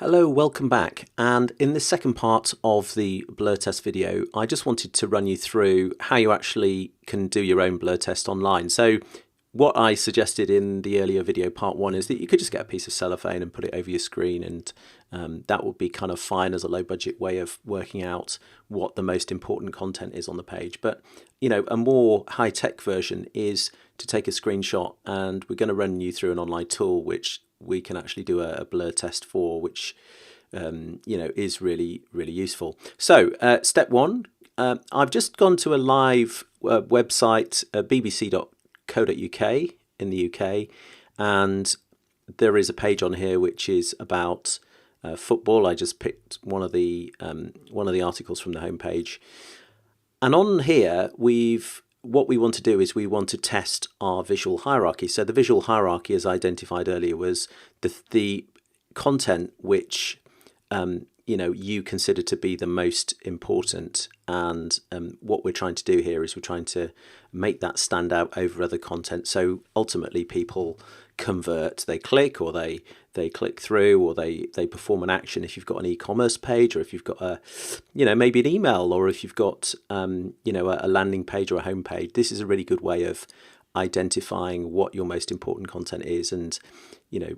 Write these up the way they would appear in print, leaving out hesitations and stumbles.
Hello, welcome back. And in this second part of the blur test video, I just wanted to run you through how you actually can do your own blur test online. So what I suggested in the earlier video, part one, is that you could just get a piece of cellophane and put it over your screen, and that would be kind of fine as a low budget way of working out what the most important content is on the page. But you know, a more high-tech version is to take a screenshot, and we're going to run you through an online tool which we can actually do a blur test for, which is really useful. So step one, I've just gone to a live website, bbc.co.uk in the UK, and there is a page on here which is about football. I just picked one of the articles from the homepage, and on here what we want to do is we want to test our visual hierarchy. So the visual hierarchy, as identified earlier, was the content which you consider to be the most important. And what we're trying to do here is we're trying to make that stand out over other content. So ultimately people convert, they click, or they click through, or they perform an action. If you've got an e-commerce page, or if you've got maybe an email, or if you've got a landing page or a home page, this is a really good way of identifying what your most important content is, and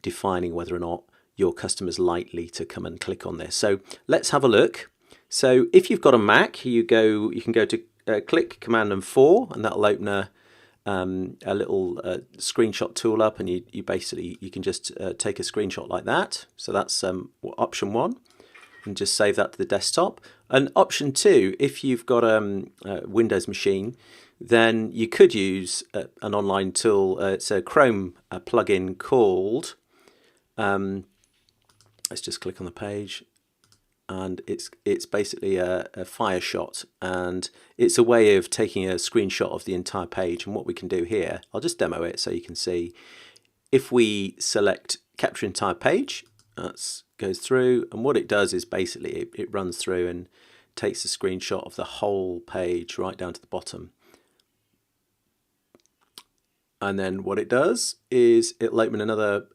defining whether or not your customer's likely to come and click on this. So let's have a look. So if you've got a Mac, you can go to click Command and 4, and that'll open a little screenshot tool up, and you can just take a screenshot like that. So that's option one, and just save that to the desktop. And option two, if you've got a Windows machine, then you could use an online tool. It's a Chrome plugin called let's just click on the page, and it's basically a fire shot, and it's a way of taking a screenshot of the entire page. And what we can do here, I'll just demo it so you can see. If we select capture entire page, that goes through, and what it does is basically it runs through and takes a screenshot of the whole page right down to the bottom. And then what it does is it'll open another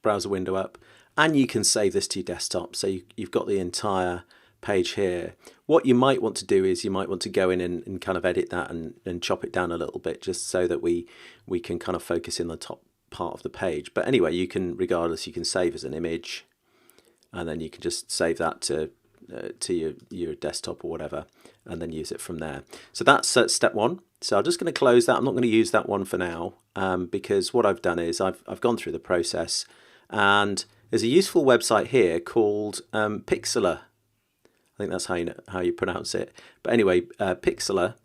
browser window up, and you can save this to your desktop. So you've got the entire page here. What you might want to do is you might want to go in and kind of edit that and chop it down a little bit, just so that we can kind of focus in the top part of the page. But anyway, you can save as an image, and then you can just save that to your desktop or whatever, and then use it from there. So that's step one. So I'm just going to close that. I'm not going to use that one for now, because what I've done is I've gone through the process, and there's a useful website here called Pixlr. I think that's how you pronounce it. But anyway, Pixlr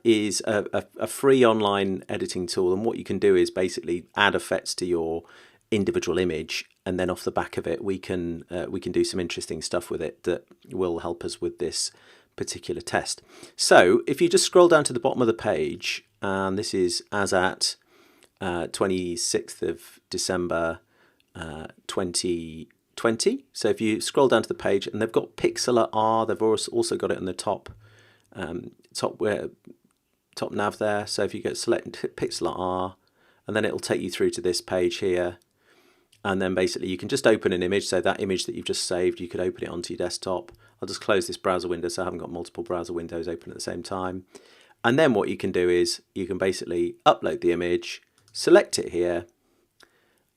is a free online editing tool, and what you can do is basically add effects to your individual image, and then off the back of it we can do some interesting stuff with it that will help us with this particular test. So if you just scroll down to the bottom of the page, and this is as at 26th of December 2020. So if you scroll down to the page, and they've got Pixlr R, they've also got it in the top nav there. So if you go select Pixlr R, and then it'll take you through to this page here, and then basically you can just open an image. So that image that you've just saved, you could open it onto your desktop. I'll just close this browser window so I haven't got multiple browser windows open at the same time. And then what you can do is you can basically upload the image, select it here,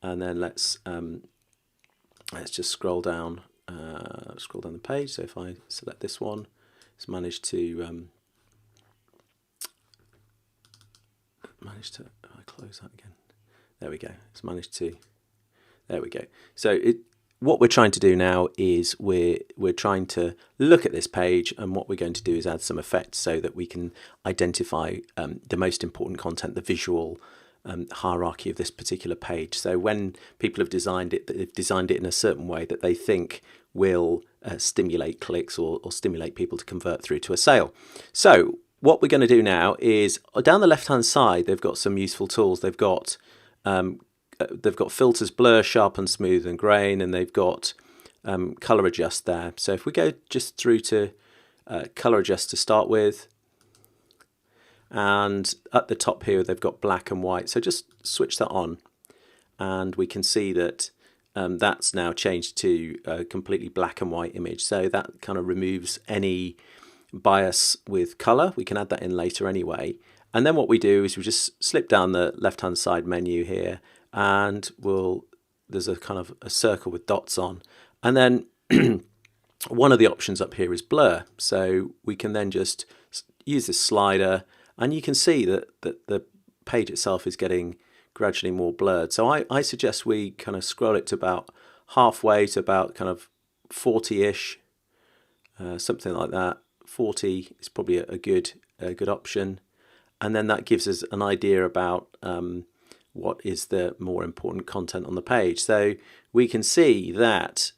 and then let's just scroll down the page. So if I select this one, it's managed to I close that again. There we go. It's managed to. There we go. So what we're trying to do now is we're trying to look at this page, and what we're going to do is add some effects so that we can identify the most important content, the visual hierarchy of this particular page. So when people have designed it, they've designed it in a certain way that they think will stimulate clicks or stimulate people to convert through to a sale. So what we're going to do now is down the left hand side they've got some useful tools. They've got filters, blur, sharpen, smooth and grain, and they've got color adjust there. So if we go just through to color adjust to start with, and at the top here they've got black and white, so just switch that on, and we can see that that's now changed to a completely black and white image. So that kind of removes any bias with color. We can add that in later anyway. And then what we do is we just slip down the left-hand side menu here, and there's a kind of a circle with dots on. And then one of the options up here is blur. So we can then just use this slider, and you can see that the page itself is getting gradually more blurred. So I suggest we kind of scroll it to about halfway, to about kind of 40-ish, something like that. 40 is probably a good option, and then that gives us an idea about what is the more important content on the page. So we can see that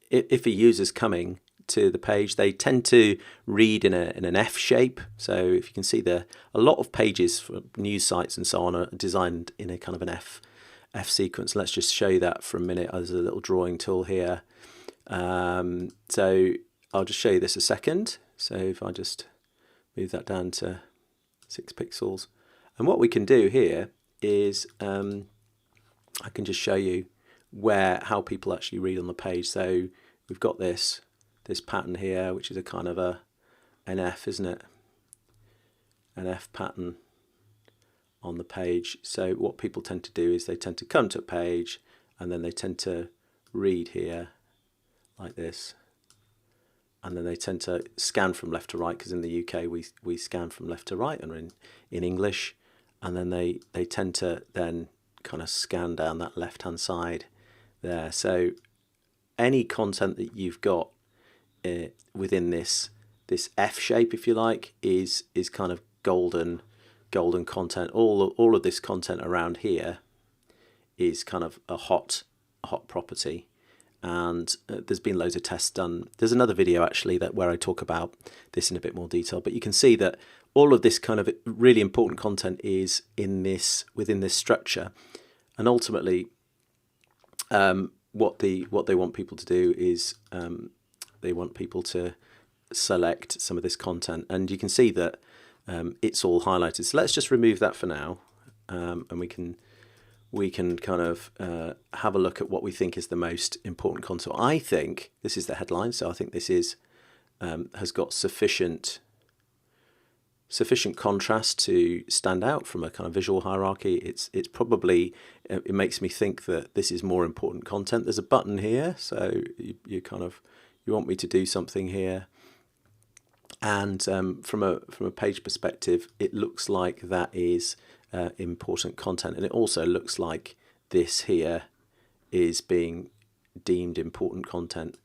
if a user's coming to the page, they tend to read in an F shape. So if you can see there, a lot of pages for news sites and so on are designed in a kind of an F sequence. Let's just show you that for a minute. There's a little drawing tool here. So I'll just show you this a second. So if I just move that down to 6 pixels, and what we can do here is I can just show you how people actually read on the page. So we've got this pattern here, which is a kind of an F, isn't it? An F pattern on the page. So what people tend to do is they tend to come to a page, and then they tend to read here like this, and then they tend to scan from left to right, because in the UK we scan from left to right, and in English, and then they tend to then kind of scan down that left hand side there. So any content that you've got within this F shape, if you like, is kind of golden content. All of this content around here is kind of a hot property, and there's been loads of tests done. There's another video actually where I talk about this in a bit more detail, but you can see that all of this kind of really important content is within this structure, and ultimately what they want people to do is they want people to select some of this content, and you can see that it's all highlighted. So let's just remove that for now, and we can kind of have a look at what we think is the most important content. I think this is the headline, so I think this has got sufficient contrast to stand out from a kind of visual hierarchy. It's probably, it makes me think that this is more important content. There's a button here, so you want me to do something here, and from a page perspective, it looks like that is important content, and it also looks like this here is being deemed important content,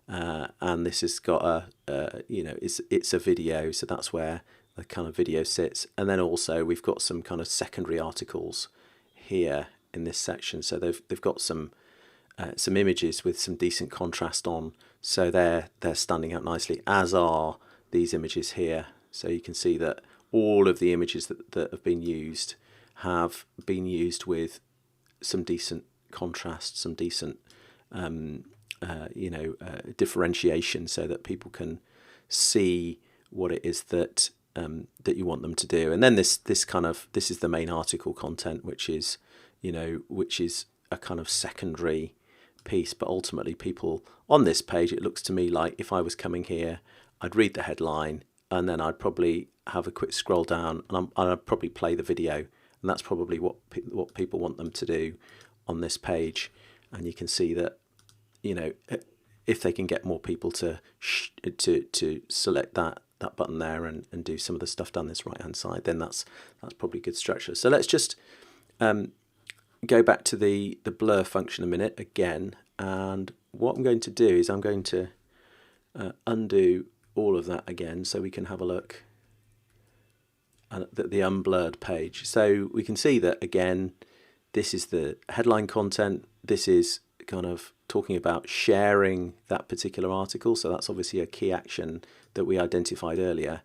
and this has got it's a video, so that's where the kind of video sits. And then also we've got some kind of secondary articles here in this section, so they've got some images with some decent contrast on, so they're standing out nicely, as are these images here. So you can see that all of the images that have been used with some decent contrast, some decent differentiation, so that people can see what it is that you want them to do. And then this is the main article content, which is a kind of secondary piece. But ultimately, people on this page, it looks to me like if I was coming here, I'd read the headline, and then I'd probably have a quick scroll down, and I'd probably play the video, and that's probably what people want them to do on this page. And you can see that, if they can get more people to select that button there and do some of the stuff down this right hand side, then that's probably good structure. So let's just go back to the blur function a minute again, and what I'm going to do is I'm going to undo all of that again, so we can have a look at the unblurred page. So we can see that again, this is the headline content. This is kind of talking about sharing that particular article, so that's obviously a key action that we identified earlier.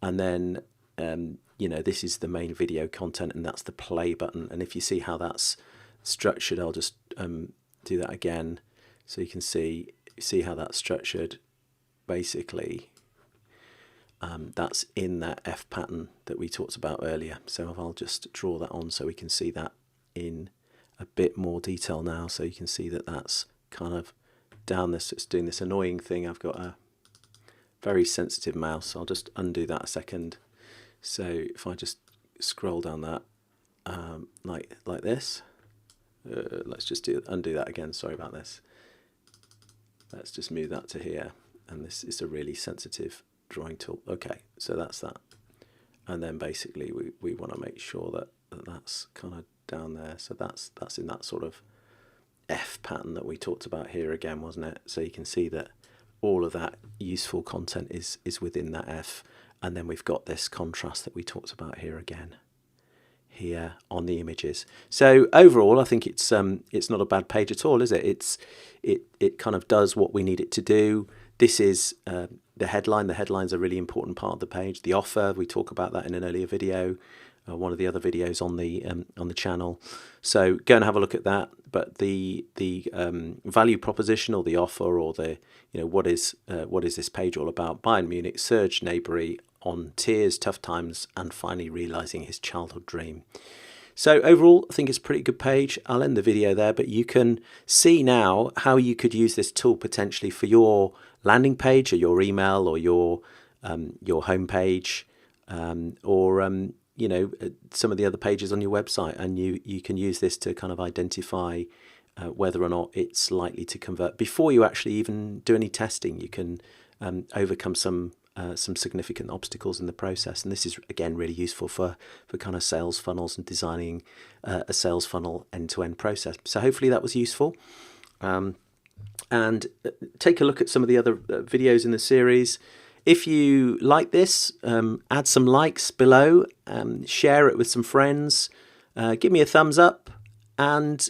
And then this is the main video content, and that's the play button. And if you see how that's structured, I'll just do that again, so you can see how that's structured. Basically, that's in that F pattern that we talked about earlier. So I'll just draw that on so we can see that in a bit more detail now, so you can see that that's kind of down this. It's doing this annoying thing. I've got a very sensitive mouse, so I'll just undo that a second. So if I just scroll down that like this, let's just undo that again. Sorry about this. Let's just move that to here, and this is a really sensitive drawing tool. Okay, so that's that. And then basically we want to make sure that that's kind of down there. So that's in that sort of F pattern that we talked about here again, wasn't it? So you can see that all of that useful content is within that F. And then we've got this contrast that we talked about here again, here on the images. So overall, I think it's not a bad page at all, is it? It kind of does what we need it to do. This is the headline. The headline's a really important part of the page. The offer, we talk about that in an earlier video, one of the other videos on the channel. So go and have a look at that. But the value proposition, or the offer, or the what is this page all about? Bayern Munich, Serge Gnabry on tears, tough times, and finally realizing his childhood dream. So overall, I think it's a pretty good page. I'll end the video there, but you can see now how you could use this tool potentially for your landing page, or your email, or your home page, or some of the other pages on your website, and you can use this to kind of identify whether or not it's likely to convert before you actually even do any testing. You can overcome some significant obstacles in the process, and this is again really useful for kind of sales funnels and designing a sales funnel end-to-end process. So hopefully that was useful, and take a look at some of the other videos in the series. If you like this, add some likes below, share it with some friends, give me a thumbs up, and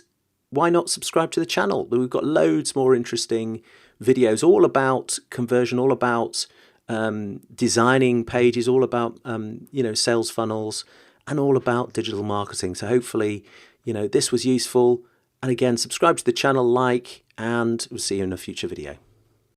why not subscribe to the channel? We've got loads more interesting videos all about conversion, all about designing pages, all about sales funnels, and all about digital marketing. So hopefully this was useful, and again, subscribe to the channel, like, and we'll see you in a future video.